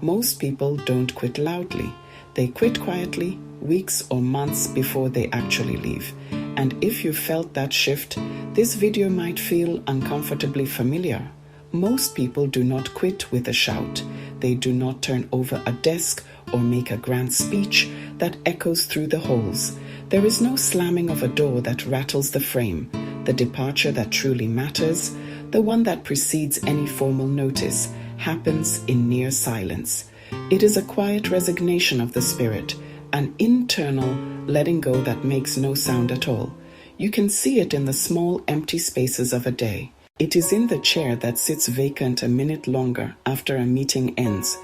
Most people don't quit loudly. They quit quietly, weeks or months before they actually leave. And if you felt that shift, this video might feel uncomfortably familiar. Most people do not quit with a shout. They do not turn over a desk or make a grand speech that echoes through the halls. There is no slamming of a door that rattles the frame. The departure that truly matters, the one that precedes any formal notice, happens in near silence. It is a quiet resignation of the spirit, an internal letting go that makes no sound at all. You can see it in the small empty spaces of a day. It is in the chair that sits vacant a minute longer after a meeting ends.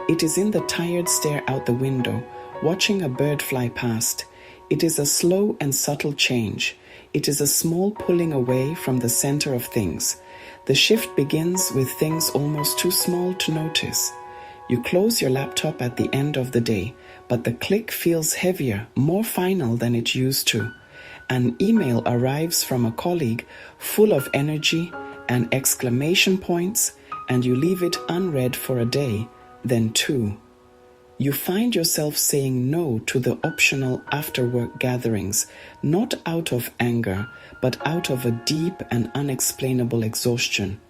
It is in the tired stare out the window, watching a bird fly past. It is a slow and subtle change. It is a small pulling away from the center of things. The shift begins with things almost too small to notice. You close your laptop at the end of the day, but the click feels heavier, more final than it used to. An email arrives from a colleague full of energy and exclamation points, and you leave it unread for a day, then two. You find yourself saying no to the optional after-work gatherings, not out of anger, but out of a deep and unexplainable exhaustion.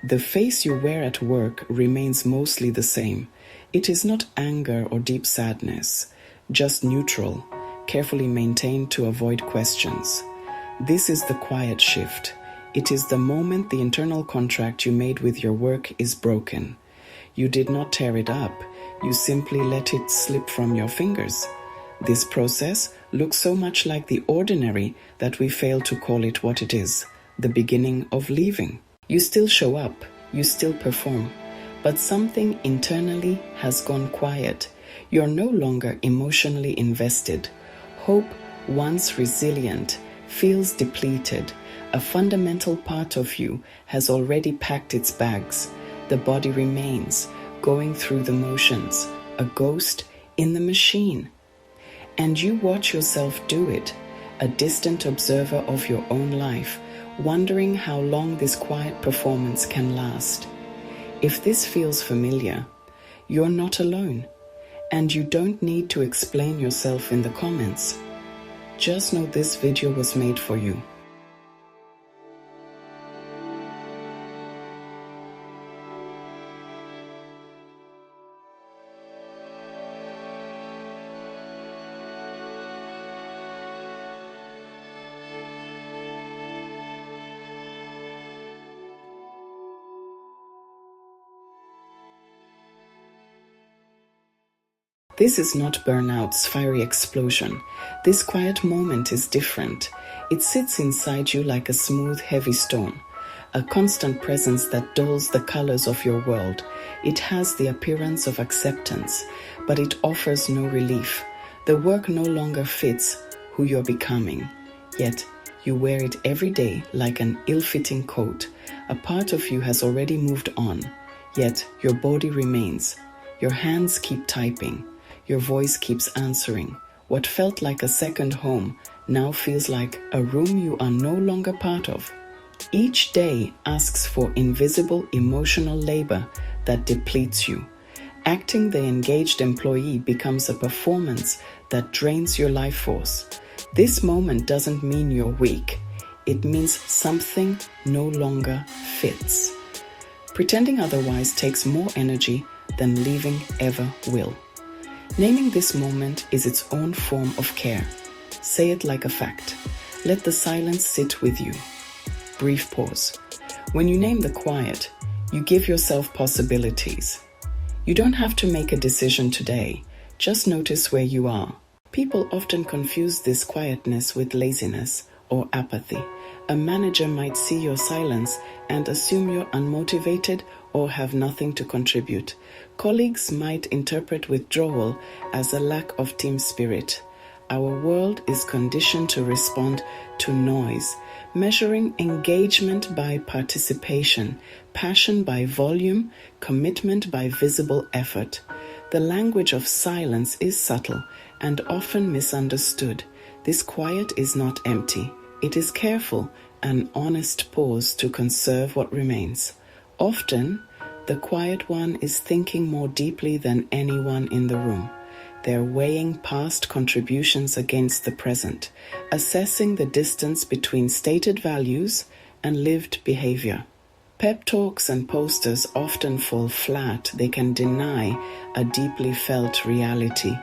The face you wear at work remains mostly the same. It is not anger or deep sadness, just neutral, carefully maintained to avoid questions. This is the quiet shift. It is the moment the internal contract you made with your work is broken. You did not tear it up. You simply let it slip from your fingers. This process looks so much like the ordinary that we fail to call it what it is, the beginning of leaving. You still show up, you still perform, but something internally has gone quiet. You're no longer emotionally invested. Hope, once resilient, feels depleted. A fundamental part of you has already packed its bags. The body remains, going through the motions, a ghost in the machine. And you watch yourself do it, a distant observer of your own life, wondering how long this quiet performance can last. If this feels familiar, you're not alone, and you don't need to explain yourself in the comments. Just know this video was made for you. This is not burnout's fiery explosion. This quiet moment is different. It sits inside you like a smooth, heavy stone, a constant presence that dulls the colors of your world. It has the appearance of acceptance, but it offers no relief. The work no longer fits who you're becoming. Yet, you wear it every day like an ill-fitting coat. A part of you has already moved on, yet your body remains. Your hands keep typing. Your voice keeps answering. What felt like a second home now feels like a room you are no longer part of. Each day asks for invisible emotional labor that depletes you. Acting the engaged employee becomes a performance that drains your life force. This moment doesn't mean you're weak. It means something no longer fits. Pretending otherwise takes more energy than leaving ever will. Naming this moment is its own form of care. Say it like a fact. Let the silence sit with you. Brief pause. When you name the quiet, you give yourself possibilities. You don't have to make a decision today. Just notice where you are. People often confuse this quietness with laziness or apathy. A manager might see your silence and assume you're unmotivated or have nothing to contribute. Colleagues might interpret withdrawal as a lack of team spirit. Our world is conditioned to respond to noise, measuring engagement by participation, passion by volume, commitment by visible effort. The language of silence is subtle and often misunderstood. This quiet is not empty. It is careful, an honest pause to conserve what remains. Often, The quiet one is thinking more deeply than anyone in the room. They're weighing past contributions against the present, assessing the distance between stated values and lived behavior. Pep talks and posters often fall flat. They can deny a deeply felt reality.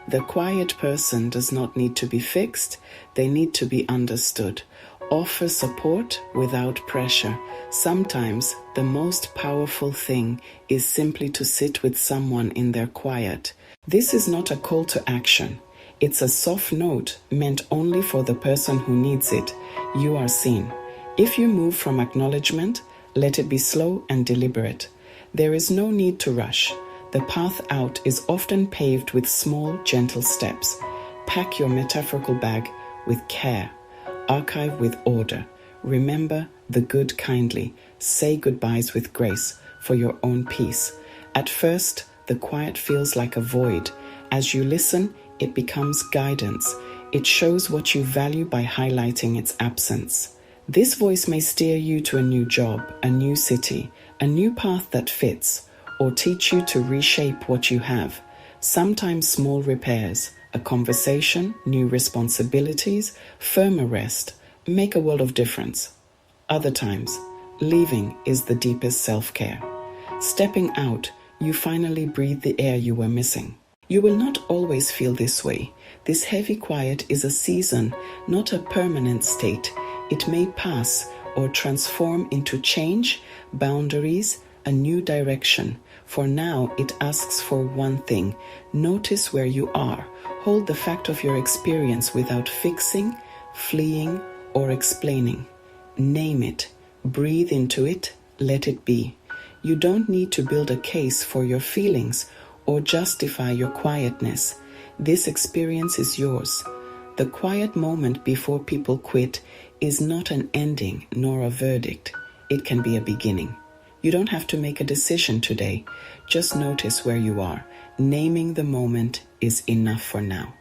The quiet person does not need to be fixed, they need to be understood. Offer support without pressure. Sometimes the most powerful thing is simply to sit with someone in their quiet. This is not a call to action. It's a soft note meant only for the person who needs it. You are seen. If you move from acknowledgement, let it be slow and deliberate. There is no need to rush. The path out is often paved with small, gentle steps. Pack your metaphorical bag with care. Archive with order. Remember the good kindly. Say goodbyes with grace for your own peace. At first, the quiet feels like a void. As you listen, it becomes guidance. It shows what you value by highlighting its absence. This voice may steer you to a new job, a new city, a new path that fits, or teach you to reshape what you have. Sometimes small repairs, a conversation, new responsibilities, firmer rest, make a world of difference. Other times, leaving is the deepest self-care. Stepping out, you finally breathe the air you were missing. You will not always feel this way. This heavy quiet is a season, not a permanent state. It may pass or transform into change, boundaries, a new direction. For now, it asks for one thing. Notice where you are. Hold the fact of your experience without fixing, fleeing, or explaining. Name it. Breathe into it. Let it be. You don't need to build a case for your feelings or justify your quietness. This experience is yours. The quiet moment before people quit is not an ending nor a verdict. It can be a beginning. You don't have to make a decision today. Just notice where you are. Naming the moment is enough for now.